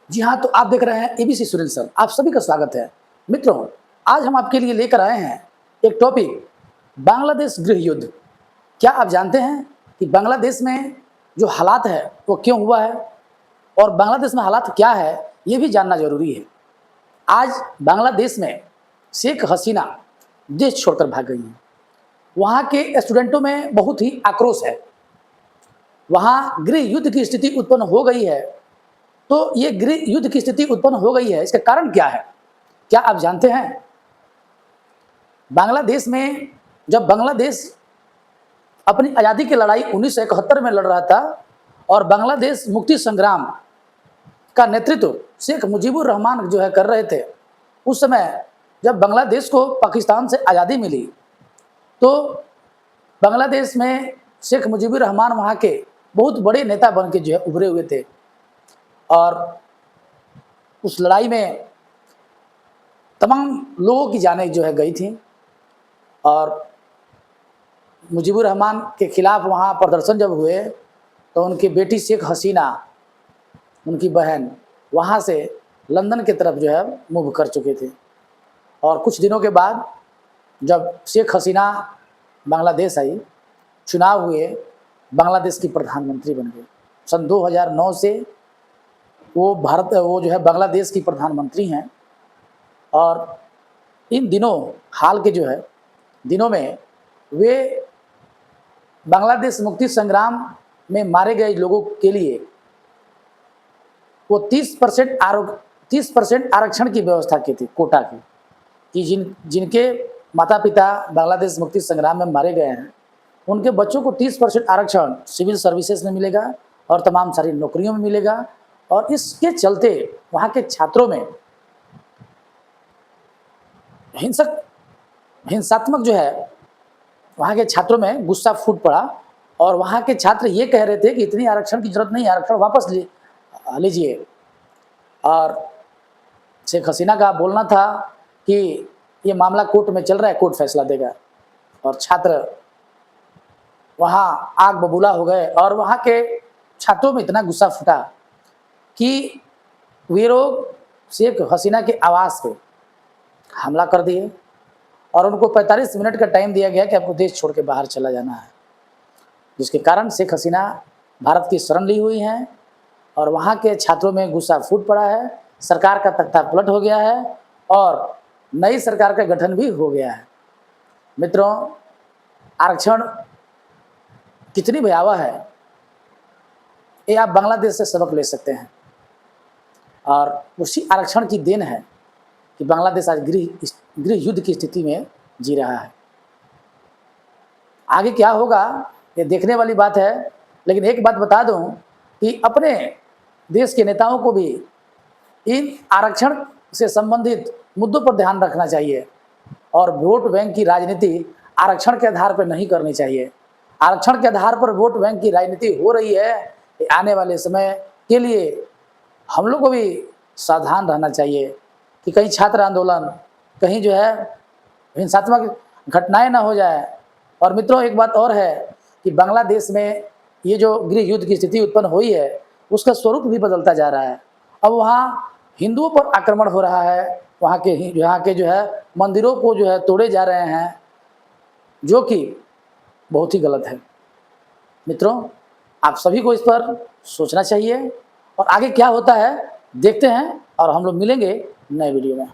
जी हाँ, तो आप देख रहे हैं एबीसी सुनील सर, आप सभी का स्वागत है। मित्रों, आज हम आपके लिए लेकर आए हैं एक टॉपिक, बांग्लादेश गृह युद्ध। क्या आप जानते हैं कि बांग्लादेश में जो हालात है वो क्यों हुआ है और बांग्लादेश में हालात क्या है, ये भी जानना जरूरी है। आज बांग्लादेश में शेख हसीना देश छोड़कर भाग गई हैं। वहाँ के स्टूडेंटों में बहुत ही आक्रोश है। वहाँ गृह युद्ध की स्थिति उत्पन्न हो गई है। तो ये गृह युद्ध की स्थिति उत्पन्न हो गई है, इसका कारण क्या है? क्या आप जानते हैं? बांग्लादेश में जब बांग्लादेश अपनी आज़ादी की लड़ाई 1971 में लड़ रहा था और बांग्लादेश मुक्ति संग्राम का नेतृत्व शेख मुजीबुर रहमान जो है कर रहे थे, उस समय जब बांग्लादेश को पाकिस्तान से आज़ादी मिली तो बांग्लादेश में शेख मुजीबुर रहमान वहाँ के बहुत बड़े नेता बन के जो है उभरे हुए थे और उस लड़ाई में तमाम लोगों की जानें जो है गई थी और मुजीबुर रहमान के खिलाफ वहाँ प्रदर्शन जब हुए तो उनकी बेटी शेख हसीना, उनकी बहन, वहाँ से लंदन की तरफ जो है मूव कर चुके थे। और कुछ दिनों के बाद जब शेख हसीना बांग्लादेश आई, चुनाव हुए, बांग्लादेश की प्रधानमंत्री बन गए। सन 2009 से वो जो है बांग्लादेश की प्रधानमंत्री हैं और इन दिनों हाल के जो है दिनों में वे बांग्लादेश मुक्ति संग्राम में मारे गए लोगों के लिए वो 30% आरक्षण की व्यवस्था की थी, कोटा की, कि जिनके माता पिता बांग्लादेश मुक्ति संग्राम में मारे गए हैं उनके बच्चों को 30% आरक्षण सिविल सर्विसेज में मिलेगा और तमाम सारी नौकरियों में मिलेगा। और इसके चलते वहाँ के छात्रों में हिंसात्मक जो है वहाँ के छात्रों में गुस्सा फूट पड़ा और वहाँ के छात्र ये कह रहे थे कि इतनी आरक्षण की जरूरत नहीं, आरक्षण वापस लीजिए। और शेख हसीना का बोलना था कि ये मामला कोर्ट में चल रहा है, कोर्ट फैसला देगा। और छात्र वहाँ आग बबूला हो गए और वहाँ के छात्रों में इतना गुस्सा फूटा कि वे लोग शेख हसीना के आवास पे हमला कर दिए और उनको 45 मिनट का टाइम दिया गया कि आपको देश छोड़ के बाहर चला जाना है, जिसके कारण शेख हसीना भारत की शरण ली हुई हैं और वहाँ के छात्रों में गुस्सा फूट पड़ा है। सरकार का तख्ता पलट हो गया है और नई सरकार का गठन भी हो गया है। मित्रों, आरक्षण कितनी भयावह है ये आप बांग्लादेश से सबक ले सकते हैं और उसी आरक्षण की देन है कि बांग्लादेश आज गृह युद्ध की स्थिति में जी रहा है। आगे क्या होगा ये देखने वाली बात है, लेकिन एक बात बता दूं कि अपने देश के नेताओं को भी इन आरक्षण से संबंधित मुद्दों पर ध्यान रखना चाहिए और वोट बैंक की राजनीति आरक्षण के आधार पर नहीं करनी चाहिए। आरक्षण के आधार पर वोट बैंक की राजनीति हो रही है, आने वाले समय के लिए हम लोग को भी सावधान रहना चाहिए कि कहीं छात्र आंदोलन, कहीं जो है हिंसात्मक घटनाएं ना हो जाए। और मित्रों, एक बात और है कि बांग्लादेश में ये जो गृह युद्ध की स्थिति उत्पन्न हुई है उसका स्वरूप भी बदलता जा रहा है। अब वहाँ हिंदुओं पर आक्रमण हो रहा है, वहाँ के जो है मंदिरों को जो है तोड़े जा रहे हैं, जो कि बहुत ही गलत है। मित्रों, आप सभी को इस पर सोचना चाहिए और आगे क्या होता है देखते हैं और हम लोग मिलेंगे नए वीडियो में।